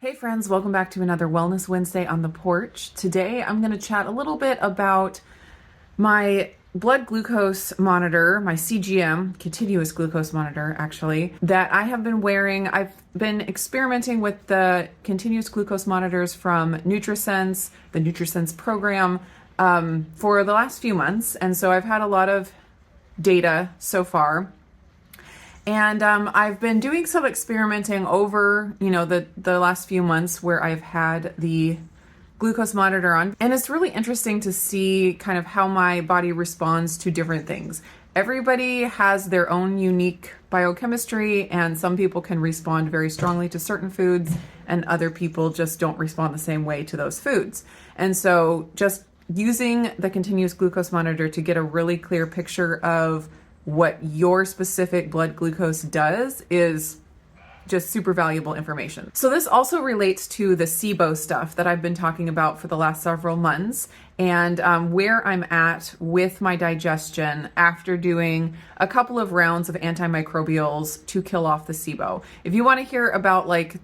Hey friends, welcome back to another Wellness Wednesday on the porch. Today I'm going to chat a little bit about my blood glucose monitor, my CGM, continuous glucose monitor actually, that I have been wearing. I've been experimenting with the continuous glucose monitors from NutriSense, the NutriSense program, for the last few months. And so I've had a lot of data so far. And I've been doing some experimenting over, the last few months where I've had the glucose monitor on. And it's really interesting to see kind of how my body responds to different things. Everybody has their own unique biochemistry, and some people can respond very strongly to certain foods, and other people just don't respond the same way to those foods. And so just using the continuous glucose monitor to get a really clear picture of what your specific blood glucose does is just super valuable information. So this also relates to the SIBO stuff that I've been talking about for the last several months, and where I'm at with my digestion after doing a couple of rounds of antimicrobials to kill off the SIBO. If you want to hear about like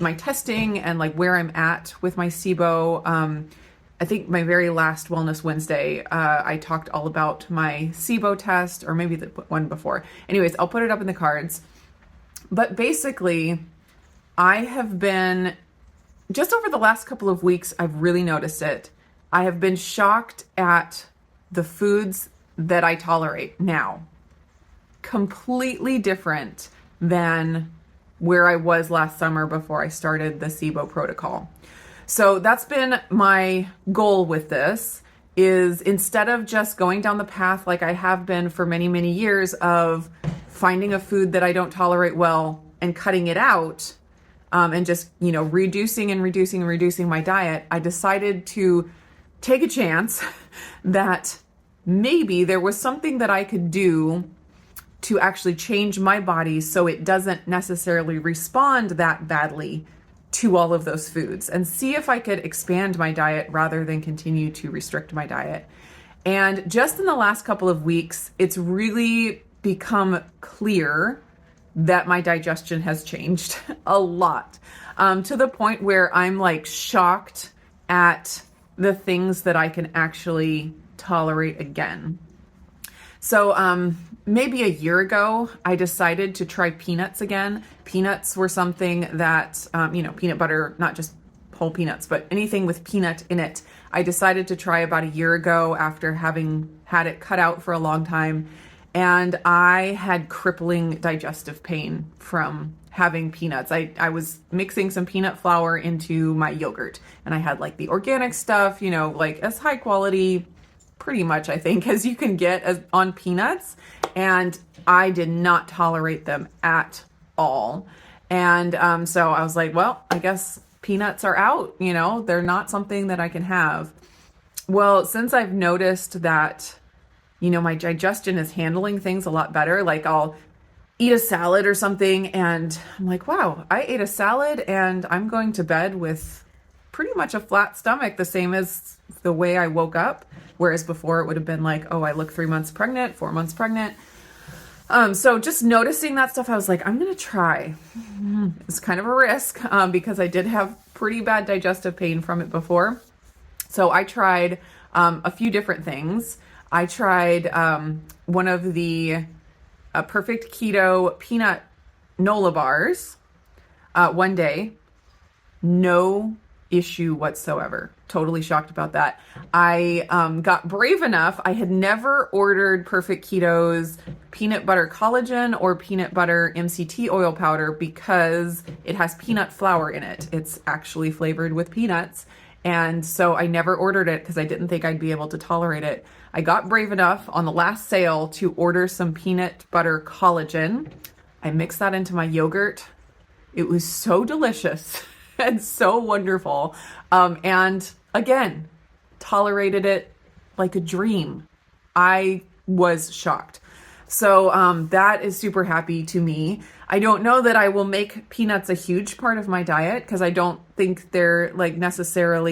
my testing and like where I'm at with my SIBO, I think my very last Wellness Wednesday, I talked all about my SIBO test, or maybe the one before. Anyways, I'll put it up in the cards. But basically, I have been, just over the last couple of weeks, I've really noticed it. I have been shocked at the foods that I tolerate now. Completely different than where I was last summer before I started the SIBO protocol. So that's been my goal with this, is instead of just going down the path like I have been for many, many years of finding a food that I don't tolerate well and cutting it out, and just, reducing my diet, I decided to take a chance that maybe there was something that I could do to actually change my body so it doesn't necessarily respond that badly to all of those foods, and see if I could expand my diet rather than continue to restrict my diet. And just in the last couple of weeks, it's really become clear that my digestion has changed a lot, to the point where I'm like shocked at the things that I can actually tolerate again. So maybe a year ago, I decided to try peanuts again. Peanuts were something that, peanut butter, not just whole peanuts, but anything with peanut in it, I decided to try about a year ago after having had it cut out for a long time. And I had crippling digestive pain from having peanuts. I was mixing some peanut flour into my yogurt, and I had like the organic stuff, like as high quality pretty much, I think, as you can get on peanuts, and I did not tolerate them at all. And so I was like, well, I guess peanuts are out, they're not something that I can have. Well, since I've noticed that, my digestion is handling things a lot better, like I'll eat a salad or something, and I'm like, wow, I ate a salad and I'm going to bed with pretty much a flat stomach, the same as the way I woke up. Whereas before it would have been like, oh, I look 3 months pregnant, 4 months pregnant. So just noticing that stuff, I was like, I'm going to try. It's kind of a risk, because I did have pretty bad digestive pain from it before. So I tried a few different things. I tried one of the Perfect Keto peanut Nola bars one day. No issue whatsoever. Totally shocked about that. I got brave enough. I had never ordered Perfect Keto's peanut butter collagen or peanut butter MCT oil powder because it has peanut flour in it. It's actually flavored with peanuts. And so I never ordered it because I didn't think I'd be able to tolerate it. I got brave enough on the last sale to order some peanut butter collagen. I mixed that into my yogurt. It was so delicious and so wonderful. And again, tolerated it like a dream. I was shocked. So that is super happy to me. I don't know that I will make peanuts a huge part of my diet because I don't think they're necessary.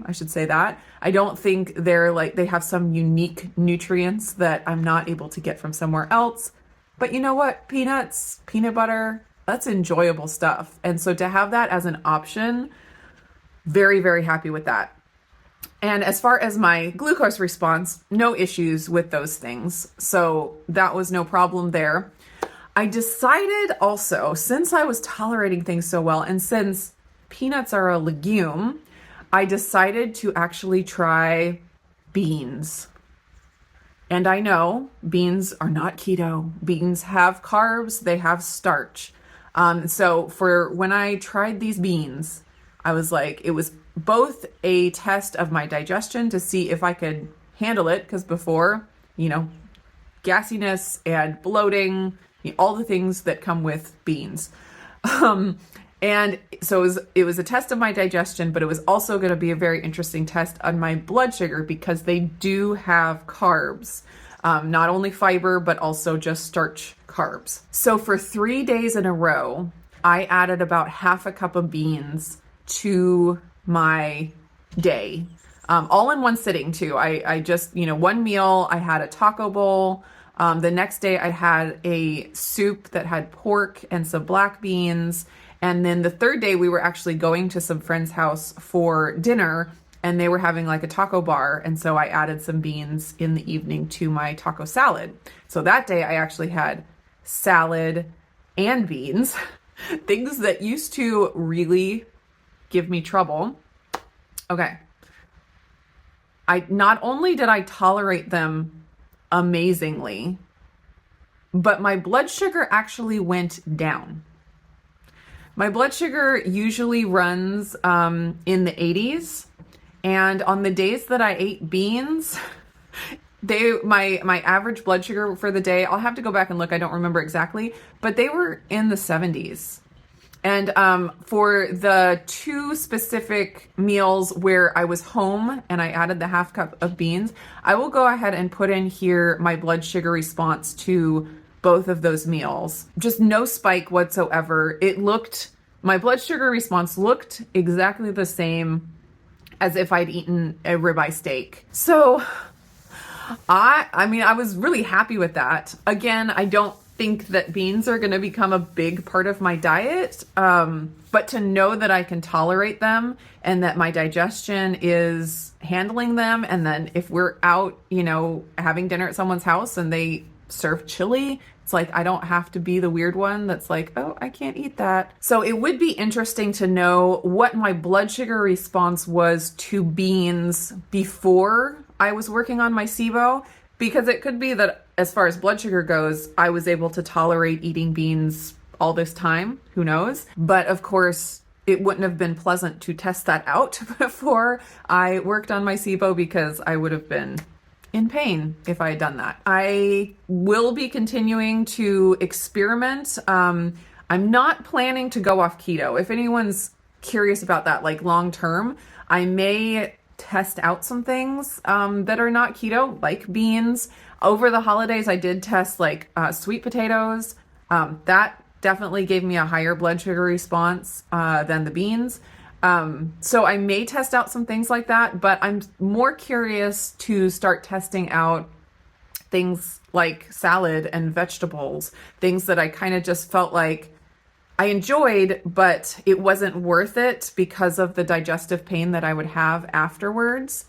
I should say that. I don't think they have some unique nutrients that I'm not able to get from somewhere else. But you know what? Peanuts, peanut butter, that's enjoyable stuff. And so to have that as an option, very, very happy with that. And as far as my glucose response, no issues with those things. So that was no problem there. I decided also, since I was tolerating things so well, and since peanuts are a legume, I decided to actually try beans. And I know beans are not keto. Beans have carbs, they have starch. So for when I tried these beans, I was like, it was both a test of my digestion to see if I could handle it, because before, gassiness and bloating, all the things that come with beans. And so it was a test of my digestion, but it was also going to be a very interesting test on my blood sugar, because they do have carbs, not only fiber, but also just starch carbs. So for 3 days in a row, I added about half a cup of beans to my day, all in one sitting too. I just, one meal, I had a taco bowl. The next day I had a soup that had pork and some black beans. And then the third day we were actually going to some friend's house for dinner, and they were having like a taco bar. And so I added some beans in the evening to my taco salad. So that day I actually had salad and beans, things that used to really give me trouble. Okay. Not only did I tolerate them amazingly, but my blood sugar actually went down. My blood sugar usually runs in the 80s, and on the days that I ate beans, my average blood sugar for the day, I'll have to go back and look, I don't remember exactly, but they were in the 70s. And for the 2 specific meals where I was home and I added the half cup of beans, I will go ahead and put in here my blood sugar response to both of those meals. Just no spike whatsoever. My blood sugar response looked exactly the same as if I'd eaten a ribeye steak. So I was really happy with that. Again, I don't think that beans are going to become a big part of my diet, but to know that I can tolerate them and that my digestion is handling them, and then if we're out, having dinner at someone's house and they serve chili, it's like I don't have to be the weird one that's like, oh, I can't eat that. So it would be interesting to know what my blood sugar response was to beans before I was working on my SIBO, because it could be that as far as blood sugar goes, I was able to tolerate eating beans all this time. Who knows? But of course, it wouldn't have been pleasant to test that out before I worked on my SIBO, because I would have been in pain if I had done that. I will be continuing to experiment. I'm not planning to go off keto. If anyone's curious about that, like long term, I may test out some things that are not keto, like beans. Over the holidays, I did test like sweet potatoes. That definitely gave me a higher blood sugar response than the beans. So I may test out some things like that, but I'm more curious to start testing out things like salad and vegetables, things that I kind of just felt like I enjoyed, but it wasn't worth it because of the digestive pain that I would have afterwards.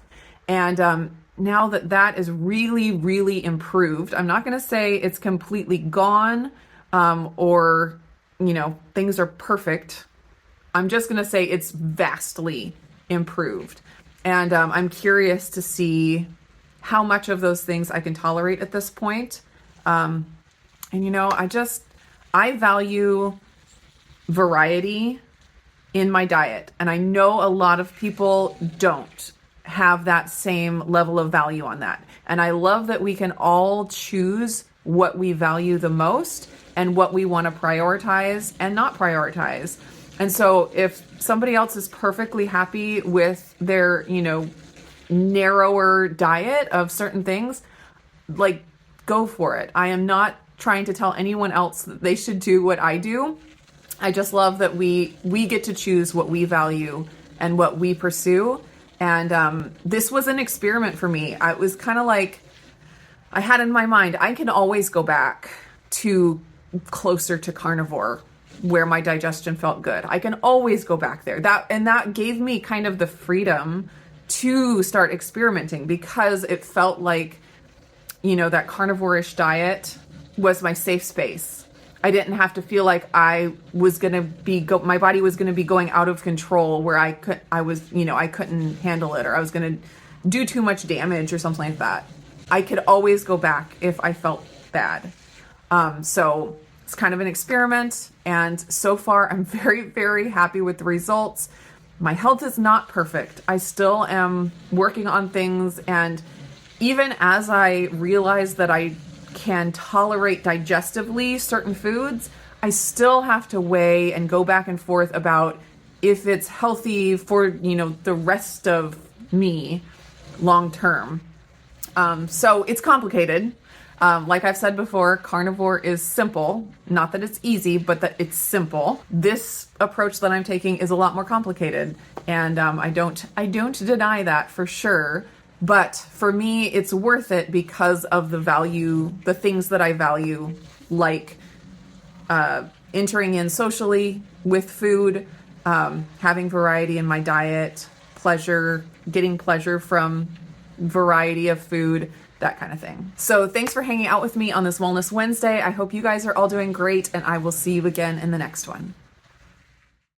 And now that is really, really improved, I'm not going to say it's completely gone or, things are perfect. I'm just going to say it's vastly improved. And I'm curious to see how much of those things I can tolerate at this point. I value variety in my diet. And I know a lot of people don't have that same level of value on that. And I love that we can all choose what we value the most and what we want to prioritize and not prioritize. And so if somebody else is perfectly happy with their, narrower diet of certain things, like, go for it. I am not trying to tell anyone else that they should do what I do. I just love that we get to choose what we value and what we pursue. And this was an experiment for me. I was kind of like, I had in my mind, I can always go back to closer to carnivore where my digestion felt good. I can always go back there. That gave me kind of the freedom to start experimenting, because it felt like, that carnivore-ish diet was my safe space. I didn't have to feel like I was going to my body was going to be going out of control, where I couldn't handle it, or I was going to do too much damage or something like that. I could always go back if I felt bad. So it's kind of an experiment, and so far I'm very, very happy with the results. My health is not perfect. I still am working on things, and even as I realize that I can tolerate digestively certain foods, I still have to weigh and go back and forth about if it's healthy for, the rest of me long term. So it's complicated. Like I've said before, carnivore is simple. Not that it's easy, but that it's simple. This approach that I'm taking is a lot more complicated, and I don't deny that for sure. But for me, it's worth it because of the things that I value, like entering in socially with food, having variety in my diet, getting pleasure from variety of food, that kind of thing. So thanks for hanging out with me on this Wellness Wednesday. I hope you guys are all doing great, and I will see you again in the next one.